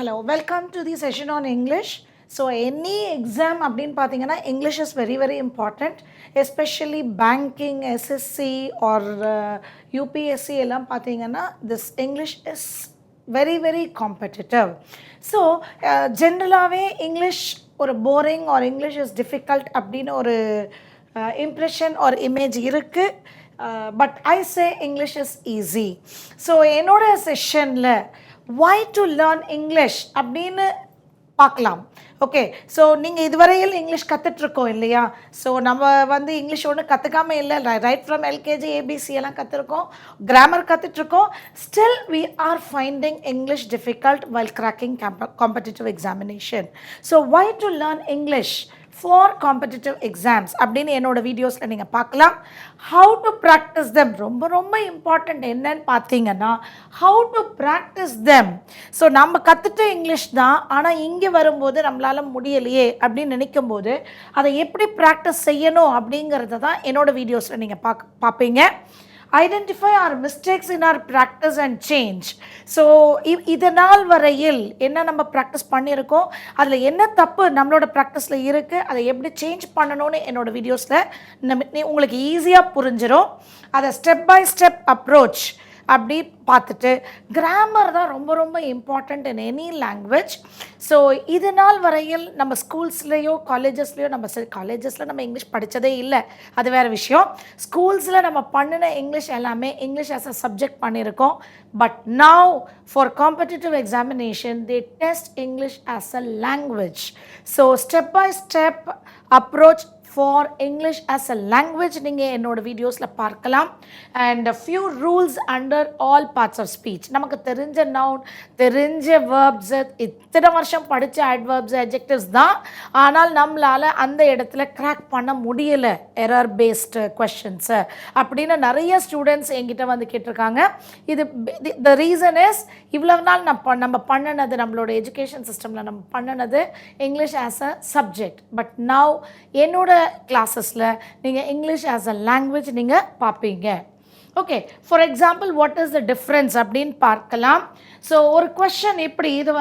Hello, welcome to the session on English. So, any exam அப்படின்னு பார்த்தீங்கன்னா English is very very important, especially banking, SSC or UPSC எல்லாம் பார்த்தீங்கன்னா this English is very very competitive. So, ஜென்ரலாகவே English ஒரு boring or English is difficult அப்படின்னு ஒரு impression or image இருக்குது. But I say English is easy. So, என்னோட செஷனில் why to learn English அப்படின்னு பார்க்கலாம். ஓகே, ஸோ நீங்கள் இதுவரையில் இங்கிலீஷ் கற்றுட்ருக்கோம் இல்லையா? ஸோ நம்ம இங்கிலீஷ் ஒன்று கற்றுக்காமல் இல்லை, ரைட் ஃப்ரம் எல்கேஜி ஏபிசி எல்லாம் கற்றுருக்கோம், கிராமர் கற்றுட்ருக்கோம். Still we are finding English difficult while cracking competitive examination. So why to learn English for competitive exams அப்படின்னு என்னோட வீடியோஸில் நீங்கள் பார்க்கலாம். ஹவு டு ப்ராக்டிஸ் தெம் ரொம்ப ரொம்ப இம்பார்ட்டண்ட். என்னன்னு பார்த்தீங்கன்னா how to practice them. So நம்ம கற்றுட்ட இங்கிலீஷ் தான், ஆனால் இங்கே வரும்போது நம்மளால் முடியலையே அப்படின்னு நினைக்கும் போது அதை எப்படி ப்ராக்டிஸ் செய்யணும் அப்படிங்கிறத தான் என்னோட வீடியோஸில் நீங்கள் பார்ப்பீங்க. Identify our mistakes in our practice and change. So இதனால் வரையில் என்ன நம்ம ப்ராக்டிஸ் பண்ணியிருக்கோம், அதில் என்ன தப்பு நம்மளோட ப்ராக்டிஸில் இருக்குது, அதை எப்படி சேஞ்ச் பண்ணணும்னு என்னோடய வீடியோஸில் உங்களுக்கு ஈஸியாக புரிஞ்சிடும். அதை ஸ்டெப் பை ஸ்டெப் அப்ரோச் அப்படி பார்த்துட்டு கிராமர் தான் ரொம்ப ரொம்ப important in any language. So இது நாள் வரையில் நம்ம ஸ்கூல்ஸ்லேயோ காலேஜஸ்லேயோ காலேஜஸில் நம்ம இங்கிலீஷ் படித்ததே இல்லை, அது வேறு விஷயம். ஸ்கூல்ஸில் நம்ம பண்ணின இங்கிலீஷ் எல்லாமே இங்கிலீஷ் ஆஸ் அ சப்ஜெக்ட் பண்ணியிருக்கோம். But now for competitive examination they test English as a language. So step by step approach for English as a language நீங்கள் என்னோடய வீடியோஸில் பார்க்கலாம். And few rules under all parts of speech. நமக்கு தெரிஞ்ச noun, தெரிஞ்ச verbs, இத்தனை வருஷம் படித்த அட்வர்ப்ஸ், அட்ஜெக்டிவ்ஸ் தான், ஆனால் நம்மளால் அந்த இடத்துல கிராக் பண்ண முடியலை எரர் பேஸ்டு கொஷின்ஸு அப்படின்னு நிறைய ஸ்டூடெண்ட்ஸ் என்கிட்ட கேட்டிருக்காங்க. இது த ரீசன் இஸ் இவ்வளவு நாள் நம்ம பண்ணினது, நம்மளோட எஜுகேஷன் சிஸ்டமில் நம்ம பண்ணினது English as a subject. But now என்னோட கிளாஸஸில் நீங்கள் இங்கிலீஷ் ஆஸ் அ லாங்குவேஜ் நீங்கள் பார்ப்பீங்க. Okay, for example what is the difference அப்படின்னு பார்க்கலாம். ஸோ ஒரு கொஷன் இப்படி, இது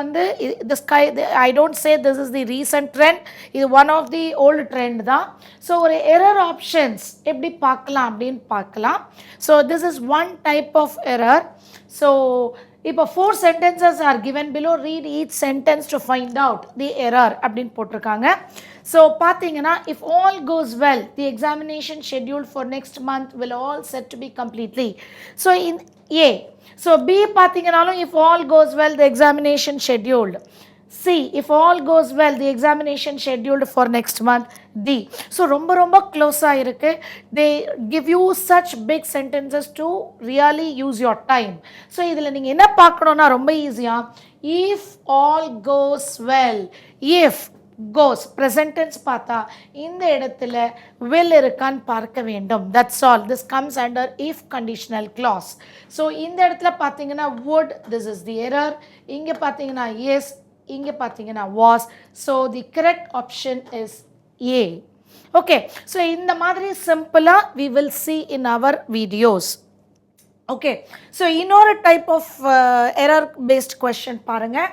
I don't say this is the recent trend, இது one of the old trend தான். ஸோ ஒரு எரர் ஆப்ஷன்ஸ் எப்படி பார்க்கலாம் அப்படின்னு பார்க்கலாம். So this is one type of error. So இப்போ 4 sentences are given below. Read each sentence to find out the error அப்படின்னு போட்டிருக்காங்க. ஸோ பார்த்தீங்கன்னா if all goes well the examination scheduled for next month will all set to be completely. So in A. So B பார்த்தீங்கன்னாலும் if all goes well the examination scheduled. C, if all goes well the examination scheduled for next month. D. So ரொம்ப ரொம்ப க்ளோஸாக இருக்குது. They give you such big sentences to really use your time. So இதில் நீங்கள் என்ன பார்க்கணுன்னா ரொம்ப ஈஸியாக if all goes well, if goes present tense பார்த்தா இந்த இடத்துல will இருக்கான்னு பார்க்க வேண்டும். That's all. This comes under if conditional clause. So இந்த இடத்துல பார்த்தீங்கன்னா would, this is the error. இங்கே பார்த்தீங்கன்னா yes, இங்கே பார்த்தீங்கன்னா was. So the correct option is A. Okay, so இந்த மாதிரி சிம்பிளாக we will see in our videos. Okay, so இன்னொரு type of error based question பாருங்கள்.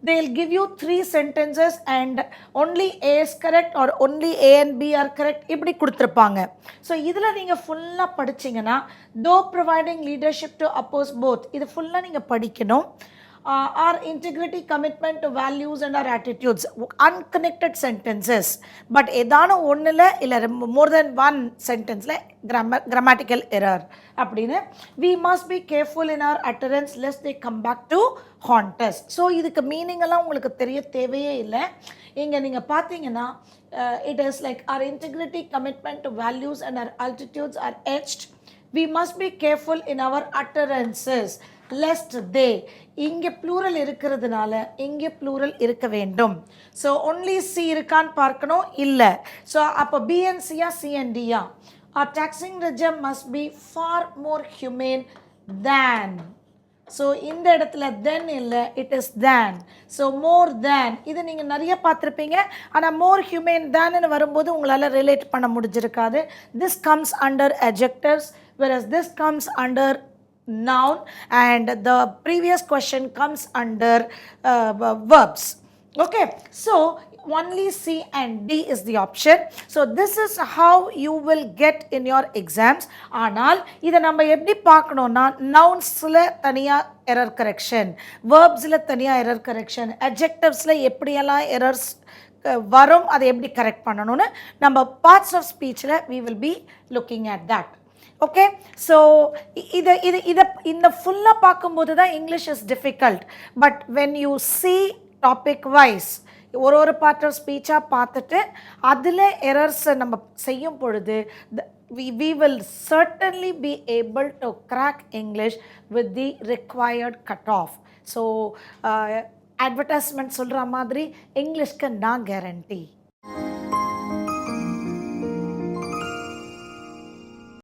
they will give you 3 sentences and only A is correct or only A and B are correct இப்படி கொடுத்துருப்பாங்க. So இதில் நீங்கள் ஃபுல்லாக படிச்சிங்கன்னா though providing leadership to oppose both, இது ஃபுல்லாக நீங்கள் படிக்கணும். Our integrity, commitment to values and our attitudes, unconnected sentences. But ஏதான ஒன்றில் இல்லை more than one sentenceல grammatical error அப்படின்னு. We must be careful in our utterance lest they come back to haunt us. So இதுக்கு meaning எல்லாம் உங்களுக்கு தெரிய தேவையே இல்லை. இங்கே நீங்கள் பார்த்தீங்கன்னா it is like our integrity, commitment to values and our attitudes are etched. We must be careful in our utterances lest they, இங்கே ப்ளூரல் இருக்கிறதுனால இங்கே ப்ளூரல் இருக்க வேண்டும். ஸோ ஒன்லி சி இருக்கான்னு பார்க்கணும், இல்லை. ஸோ அப்போ பிஎன்சியா சிஎன்டியா. our taxing regime must be far more humane than. So இந்த இடத்துல தென் இல்லை, it is than. So more than இது நீங்கள் நிறைய பார்த்துருப்பீங்க, ஆனால் மோர் ஹியூமேன் தேன்னு வரும்போது உங்களால் ரிலேட் பண்ண முடிஞ்சிருக்காது. This comes under adjectives whereas this comes under noun, and the previous question comes under verbs. Okay, so only C and D is the option. So this is how you will get in your exams. ஆனால் இதை நம்ம எப்படி பார்க்கணும்னா நவுன்ஸில் தனியாக error correction, வேர்ப்ஸில் தனியாக error correction, அட்ஜெக்டிவ்ஸில் எப்படியெல்லாம் errors வரும் அதை எப்படி கரெக்ட் பண்ணணும்னு நம்ம பார்ட்ஸ் ஆஃப் ஸ்பீச்சில் we will be looking at that. Okay, so இந்த ஃபுல்லாக பார்க்கும்போது தான் English is difficult. But when you see topic wise ஒரு பார்ட் ஆஃப் ஸ்பீச்சாக பார்த்துட்டு அதில் எரர்ஸை நம்ம செய்யும் பொழுது we will certainly be able to crack English with the required cutoff. So advertisement சொல்கிற மாதிரி இங்கிலீஷ்க்கு நான் கேரண்டி.